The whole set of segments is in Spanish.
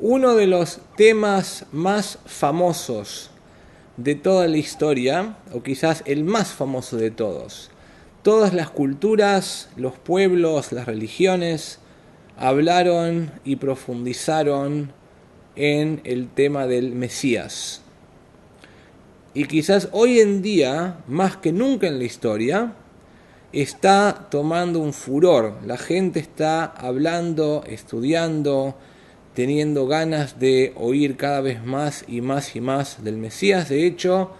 Uno de los temas más famosos de toda la historia, o quizás el más famoso de todos. Todas las culturas, los pueblos, las religiones hablaron y profundizaron en el tema del Mesías. Y quizás hoy en día, más que nunca en la historia, está tomando un furor. La gente está hablando, estudiando, teniendo ganas de oír cada vez más y más y más del Mesías. De hecho,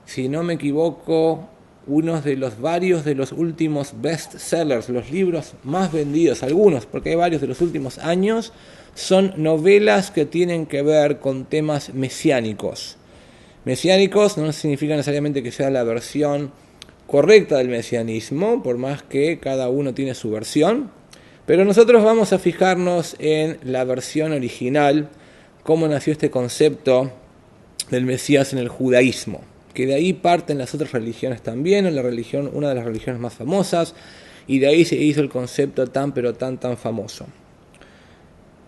si no me equivoco, uno de los varios de los últimos best sellers, los libros más vendidos, algunos, porque hay varios de los últimos años, son novelas que tienen que ver con temas mesiánicos. Mesiánicos no significa necesariamente que sea la versión correcta del mesianismo, por más que cada uno tiene su versión, pero nosotros vamos a fijarnos en la versión original, cómo nació este concepto del Mesías en el judaísmo, que de ahí parten las otras religiones también, en la religión, una de las religiones más famosas, y de ahí se hizo el concepto tan famoso.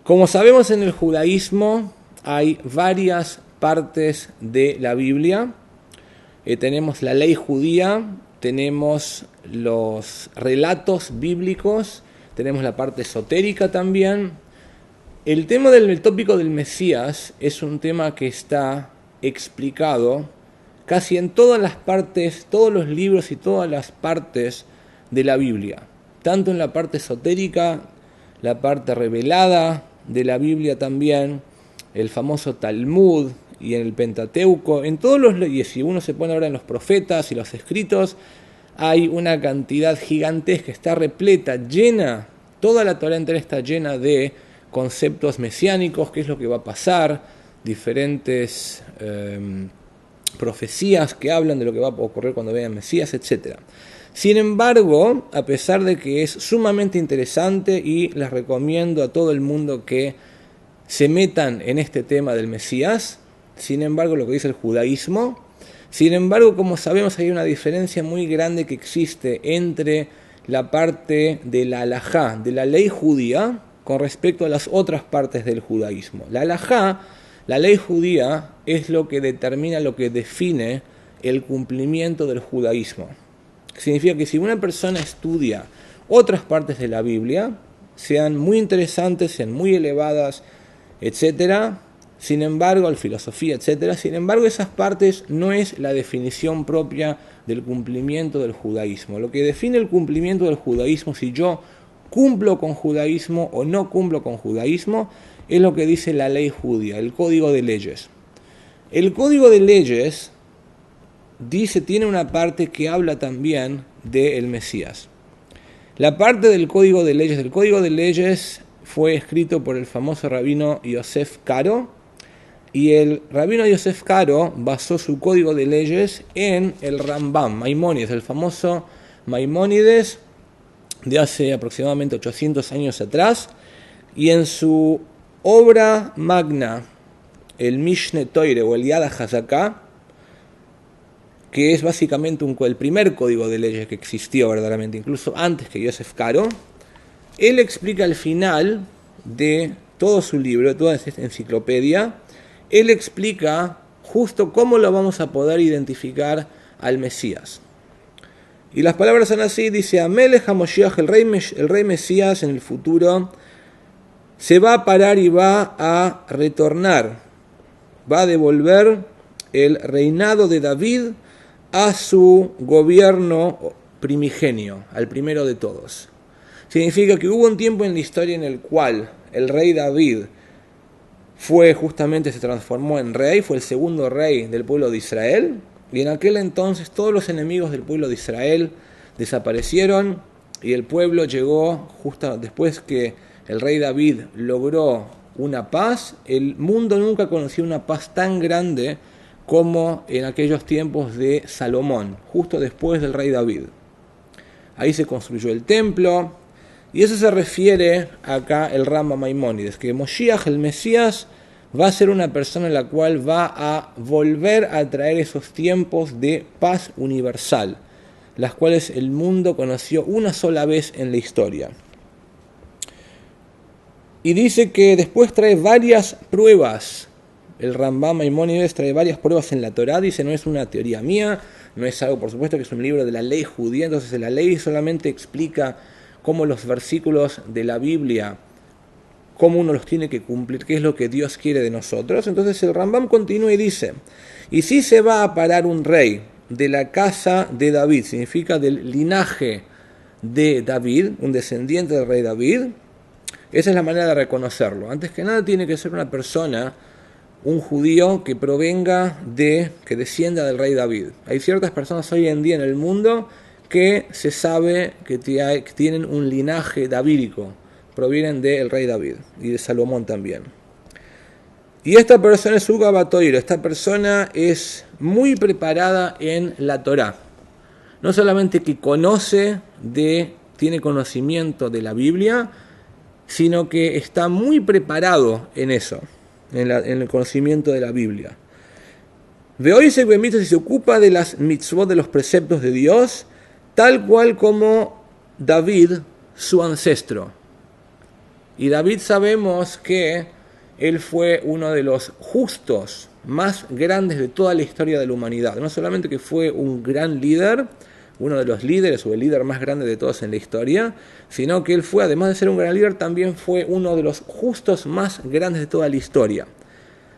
Como sabemos, en el judaísmo hay varias partes de la Biblia. Tenemos la ley judía, tenemos los relatos bíblicos, tenemos la parte esotérica también. El tópico del Mesías es un tema que está explicado casi en todas las partes, todos los libros y todas las partes de la Biblia. Tanto en la parte esotérica, la parte revelada de la Biblia también, el famoso Talmud y en el Pentateuco, en todos los, y si uno se pone ahora en los profetas y los escritos, hay una cantidad gigantesca, está repleta, llena, toda la Torá entera está llena de conceptos mesiánicos, qué es lo que va a pasar, diferentes profecías que hablan de lo que va a ocurrir cuando vean Mesías, etc. Sin embargo, a pesar de que es sumamente interesante y les recomiendo a todo el mundo que se metan en este tema del Mesías, sin embargo, lo que dice el judaísmo, sin embargo, como sabemos, hay una diferencia muy grande que existe entre la parte de la halajá, de la ley judía, con respecto a las otras partes del judaísmo. La halajá, la ley judía, es lo que determina, lo que define el cumplimiento del judaísmo. Significa que si una persona estudia otras partes de la Biblia, sean muy interesantes, sean muy elevadas, etcétera, sin embargo, la filosofía, etcétera, sin embargo, esas partes no es la definición propia del cumplimiento del judaísmo. Lo que define el cumplimiento del judaísmo, si yo cumplo con judaísmo o no cumplo con judaísmo, es lo que dice la ley judía, el código de leyes. El código de leyes tiene una parte que habla también del Mesías. La parte del código de leyes fue escrito por el famoso rabino Yosef Karo, y el rabino Yosef Karo basó su código de leyes en el Rambam, Maimónides, el famoso Maimónides de hace aproximadamente 800 años atrás, y en su obra magna, el Mishne Toire o el Yad HaZaká, que es básicamente el primer código de leyes que existió verdaderamente, incluso antes que Yosef Karo, él explica al final de todo su libro, de toda esta enciclopedia, él explica justo cómo lo vamos a poder identificar al Mesías. Y las palabras son así, dice, Amelech HaMoshiach, el rey Mesías en el futuro, se va a parar y va a retornar, va a devolver el reinado de David a su gobierno primigenio, al primero de todos. Significa que hubo un tiempo en la historia en el cual el rey David se transformó en rey, fue el segundo rey del pueblo de Israel, y en aquel entonces todos los enemigos del pueblo de Israel desaparecieron, y el pueblo llegó justo después que el rey David logró una paz. El mundo nunca conoció una paz tan grande como en aquellos tiempos de Salomón, justo después del rey David. Ahí se construyó el templo, y eso se refiere acá el Rambam Maimónides, que Moshiach, el Mesías, va a ser una persona en la cual va a volver a traer esos tiempos de paz universal, las cuales el mundo conoció una sola vez en la historia. Y dice que después trae varias pruebas. El Rambam Maimónides trae varias pruebas en la Torá. Dice, no es una teoría mía, no es algo, por supuesto, que es un libro de la ley judía. Entonces la ley solamente explica cómo los versículos de la Biblia, cómo uno los tiene que cumplir, qué es lo que Dios quiere de nosotros. Entonces el Rambam continúa y dice, y si se va a parar un rey de la casa de David, significa del linaje de David, un descendiente del rey David, esa es la manera de reconocerlo. Antes que nada tiene que ser una persona, un judío que que descienda del rey David. Hay ciertas personas hoy en día en el mundo que se sabe que tienen un linaje davídico, provienen del rey David y de Salomón también. Y esta persona es Uga Batoiro, esta persona es muy preparada en la Torá. No solamente que tiene conocimiento de la Biblia, sino que está muy preparado en eso, en el conocimiento de la Biblia. De hoy se ocupa de las mitzvot, de los preceptos de Dios, tal cual como David, su ancestro. Y David sabemos que él fue uno de los justos más grandes de toda la historia de la humanidad. No solamente que fue un gran líder, uno de los líderes o el líder más grande de todos en la historia, sino que él fue, además de ser un gran líder, también fue uno de los justos más grandes de toda la historia.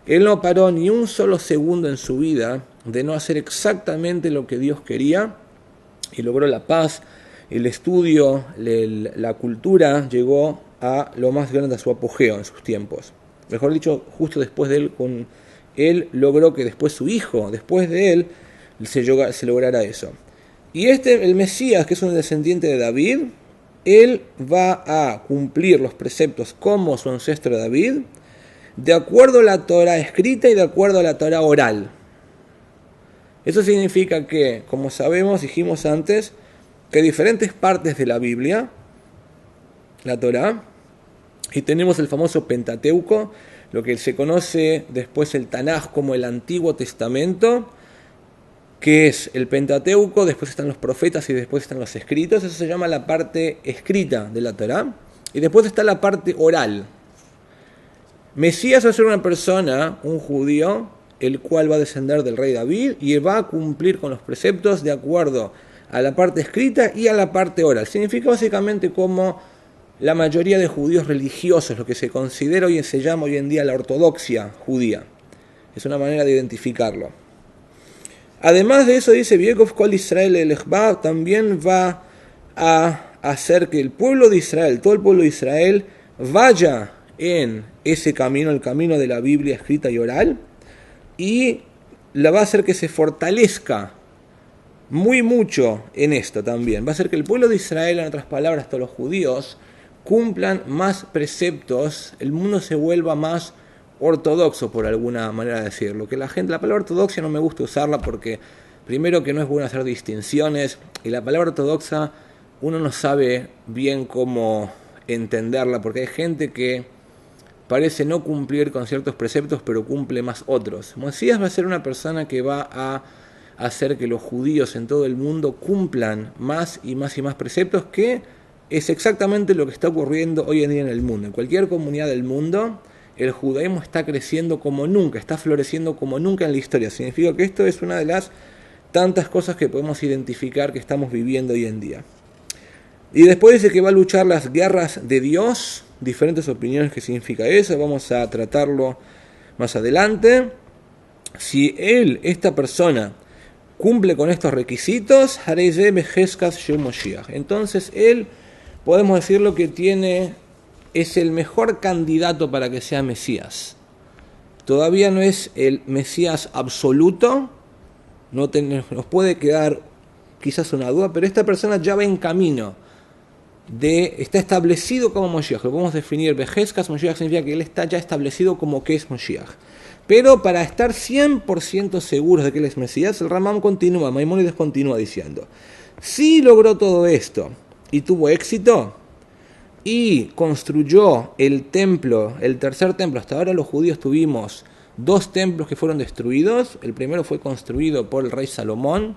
Él no paró ni un solo segundo en su vida de no hacer exactamente lo que Dios quería, y logró la paz, el estudio, la cultura llegó a lo más grande, a su apogeo en sus tiempos. Mejor dicho, justo después de él, él logró que después su hijo, después de él, se lograra eso. Y el Mesías, que es un descendiente de David, él va a cumplir los preceptos como su ancestro David, de acuerdo a la Torá escrita y de acuerdo a la Torá oral. Eso significa que, como sabemos, dijimos antes, que hay diferentes partes de la Biblia, la Torá, y tenemos el famoso Pentateuco, lo que se conoce después el Tanaj como el Antiguo Testamento, que es el Pentateuco, después están los profetas y después están los escritos. Eso se llama la parte escrita de la Torá. Y después está la parte oral. Mesías va a ser una persona, un judío, el cual va a descender del rey David y va a cumplir con los preceptos de acuerdo a la parte escrita y a la parte oral. Significa básicamente como la mayoría de judíos religiosos, lo que se considera se llama hoy en día la ortodoxia judía. Es una manera de identificarlo. Además de eso, dice Viekov Kol Israel Elechba, también va a hacer que el pueblo de Israel, todo el pueblo de Israel, vaya en ese camino, el camino de la Biblia escrita y oral, y la va a hacer que se fortalezca mucho en esto también. Va a hacer que el pueblo de Israel, en otras palabras, todos los judíos, cumplan más preceptos, el mundo se vuelva más ortodoxo, por alguna manera de decirlo. Que la palabra ortodoxia no me gusta usarla porque, primero, que no es bueno hacer distinciones, y la palabra ortodoxa uno no sabe bien cómo entenderla, porque hay gente que parece no cumplir con ciertos preceptos, pero cumple más otros. Mesías va a ser una persona que va a hacer que los judíos en todo el mundo cumplan más y más preceptos, que es exactamente lo que está ocurriendo hoy en día en el mundo. En cualquier comunidad del mundo, el judaísmo está creciendo como nunca, está floreciendo como nunca en la historia. Significa que esto es una de las tantas cosas que podemos identificar que estamos viviendo hoy en día. Y después dice que va a luchar las guerras de Dios, diferentes opiniones que significa eso, vamos a tratarlo más adelante. Si esta persona, cumple con estos requisitos, entonces él, podemos decirlo que es el mejor candidato para que sea Mesías. Todavía no es el Mesías absoluto, nos puede quedar quizás una duda, pero esta persona ya va en camino, está establecido como Moshiach. Lo podemos definir, Beheskas Moshiach significa que él está ya establecido como que es Moshiach. Pero para estar 100% seguros de que él es Mesías, el Rambam continúa, Maimónides continúa diciendo, si logró todo esto y tuvo éxito y construyó el templo, el tercer templo. Hasta ahora los judíos tuvimos 2 templos que fueron destruidos. El primero fue construido por el rey Salomón,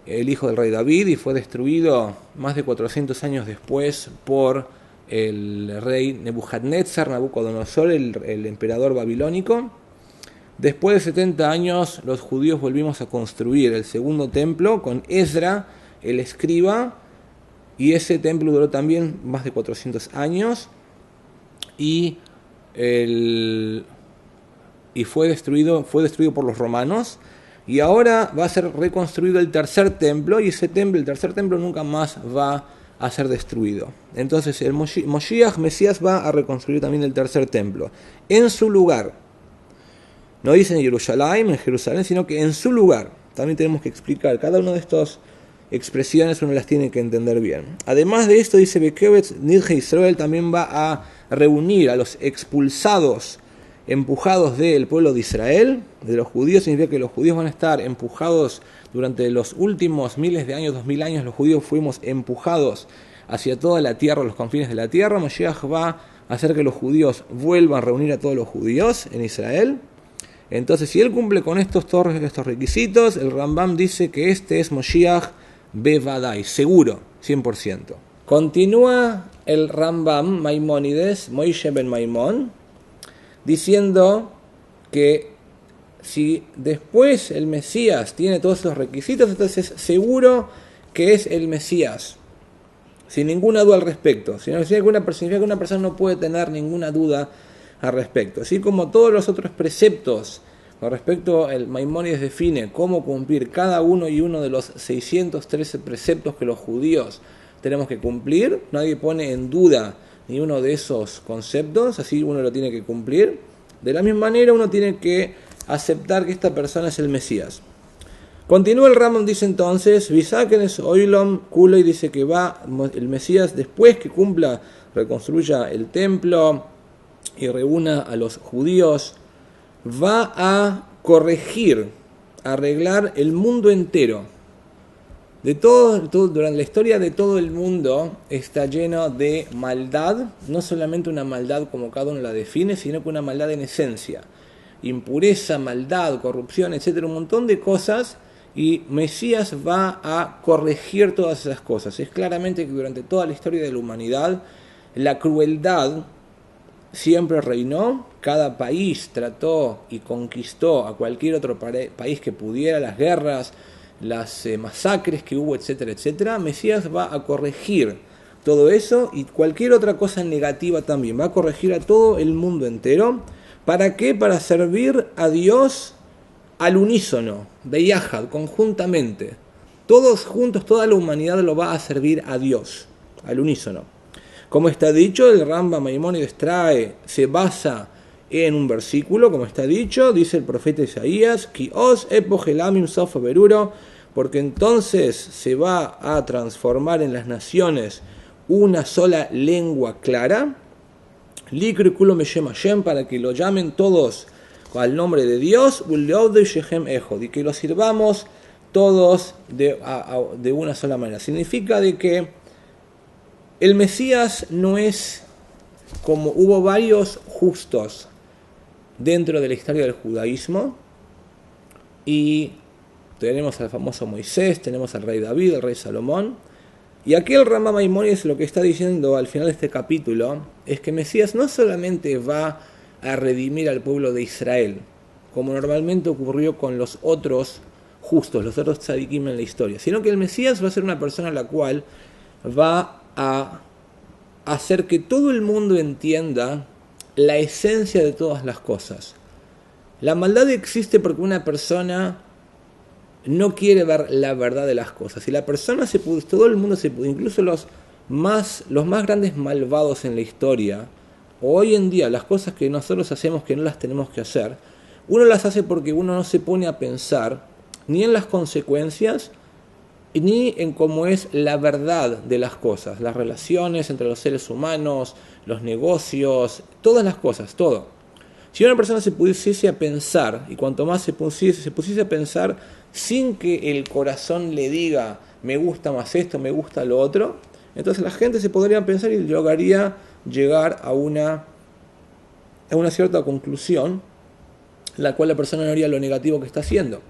el hijo del rey David, y fue destruido más de 400 años después por el rey Nebuchadnezzar, Nabucodonosor, el emperador babilónico. Después de 70 años, los judíos volvimos a construir el segundo templo con Esdra, el escriba, y ese templo duró también más de 400 años y fue destruido por los romanos. Y ahora va a ser reconstruido el tercer templo, y ese templo, el tercer templo, nunca más va a ser destruido. Entonces el Moshiach, Mesías, va a reconstruir también el tercer templo en su lugar. No dice en Jerusalén, sino que en su lugar. También tenemos que explicar cada una de estas expresiones, uno las tiene que entender bien. Además de esto, dice Bekebetz Nidje Israel, también va a reunir a los expulsados, empujados del pueblo de Israel, de los judíos. Significa que los judíos van a estar empujados durante los últimos miles de años, 2000 años, los judíos fuimos empujados hacia toda la tierra, los confines de la tierra. Mashiach va a hacer que los judíos vuelvan a reunir a todos los judíos en Israel. Entonces, si él cumple con estos requisitos, el Rambam dice que este es Moshiach Bevadai, seguro, 100%. Continúa el Rambam Maimónides, Moishe ben Maimón, diciendo que si después el Mesías tiene todos esos requisitos, entonces seguro que es el Mesías, sin ninguna duda al respecto. Significa que una persona no puede tener ninguna duda al respecto. Así como todos los otros preceptos con respecto, el Maimónides define cómo cumplir cada uno y uno de los 613 preceptos que los judíos tenemos que cumplir. Nadie pone en duda ni uno de esos conceptos, así uno lo tiene que cumplir. De la misma manera uno tiene que aceptar que esta persona es el Mesías. Continúa el Rambam, dice entonces, Bisakenes Oilom Kulei, dice que va el Mesías después que cumpla, reconstruya el templo y reúna a los judíos, va a corregir, arreglar el mundo entero. Durante la historia de todo el mundo está lleno de maldad, no solamente una maldad como cada uno la define, sino que una maldad en esencia. Impureza, maldad, corrupción, etcétera, un montón de cosas, y Mesías va a corregir todas esas cosas. Es claramente que durante toda la historia de la humanidad, la crueldad siempre reinó. Cada país trató y conquistó a cualquier otro país que pudiera, las guerras, las masacres que hubo, etcétera, etcétera. Mesías va a corregir todo eso y cualquier otra cosa negativa también. Va a corregir a todo el mundo entero. ¿Para qué? Para servir a Dios al unísono, beyahad, conjuntamente. Todos juntos, toda la humanidad lo va a servir a Dios, al unísono. Como está dicho, el Rambam Maimónides se basa en un versículo, como está dicho, dice el profeta Isaías, Ki os epogelamim sofa beruro, porque entonces se va a transformar en las naciones una sola lengua clara, Likri kulo meshem Hashem, para que lo llamen todos al nombre de Dios, y que lo sirvamos todos de una sola manera. Significa de que el Mesías no es como hubo varios justos dentro de la historia del judaísmo, y tenemos al famoso Moisés, tenemos al rey David, al rey Salomón, y aquí el Rambam Maimónides lo que está diciendo al final de este capítulo es que Mesías no solamente va a redimir al pueblo de Israel, como normalmente ocurrió con los otros justos, los otros tzadikim en la historia, sino que el Mesías va a ser una persona a la cual va a hacer que todo el mundo entienda la esencia de todas las cosas. La maldad existe porque una persona no quiere ver la verdad de las cosas. Y la persona todo el mundo incluso los más grandes malvados en la historia, o hoy en día las cosas que nosotros hacemos que no las tenemos que hacer, uno las hace porque uno no se pone a pensar ni en las consecuencias, ni en cómo es la verdad de las cosas, las relaciones entre los seres humanos, los negocios, todas las cosas, todo. Si una persona se pusiese a pensar, y cuanto más se pusiese a pensar sin que el corazón le diga me gusta más esto, me gusta lo otro, entonces la gente se podría pensar y lograría llegar a una cierta conclusión, la cual la persona no haría lo negativo que está haciendo.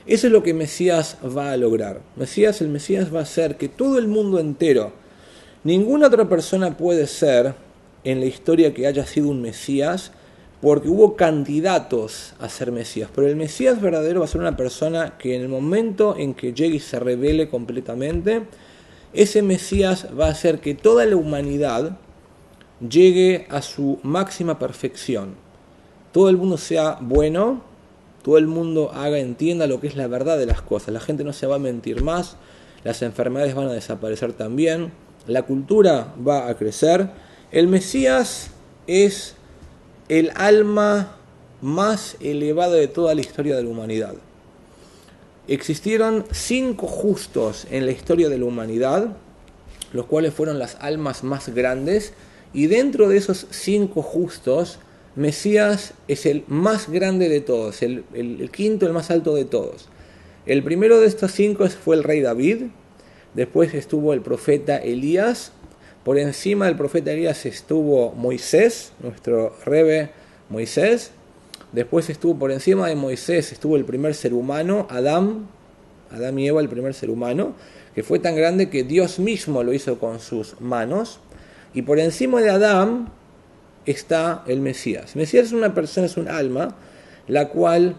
Eso es lo que Mesías va a lograr. El Mesías va a hacer que todo el mundo entero Ninguna otra persona puede ser en la historia que haya sido un Mesías, porque hubo candidatos a ser Mesías. Pero el Mesías verdadero va a ser una persona que en el momento en que llegue y se revele completamente, ese Mesías va a hacer que toda la humanidad llegue a su máxima perfección. Todo el mundo sea bueno, todo el mundo entienda lo que es la verdad de las cosas. La gente no se va a mentir más, las enfermedades van a desaparecer también, la cultura va a crecer. El Mesías es el alma más elevada de toda la historia de la humanidad. Existieron 5 justos en la historia de la humanidad, los cuales fueron las almas más grandes, y dentro de esos 5 justos, Mesías es el más grande de todos, el quinto, el más alto de todos. El primero de estos 5 fue el rey David, después estuvo el profeta Elías, por encima del profeta Elías estuvo Moisés, nuestro Rebe Moisés, después estuvo por encima de Moisés, estuvo el primer ser humano, Adán y Eva, el primer ser humano, que fue tan grande que Dios mismo lo hizo con sus manos, y por encima de Adán está el Mesías. El Mesías es una persona, es un alma, la cual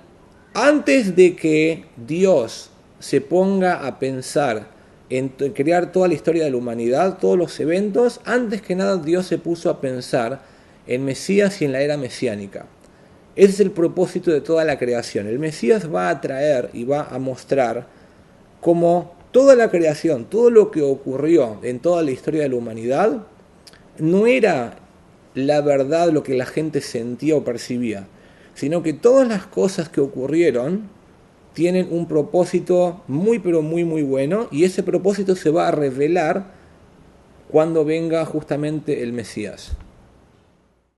antes de que Dios se ponga a pensar en crear toda la historia de la humanidad, todos los eventos, antes que nada Dios se puso a pensar en Mesías y en la era mesiánica. Ese es el propósito de toda la creación. El Mesías va a traer y va a mostrar cómo toda la creación, todo lo que ocurrió en toda la historia de la humanidad, no era la verdad lo que la gente sentía o percibía, sino que todas las cosas que ocurrieron tienen un propósito muy pero muy muy bueno, y ese propósito se va a revelar cuando venga justamente el Mesías.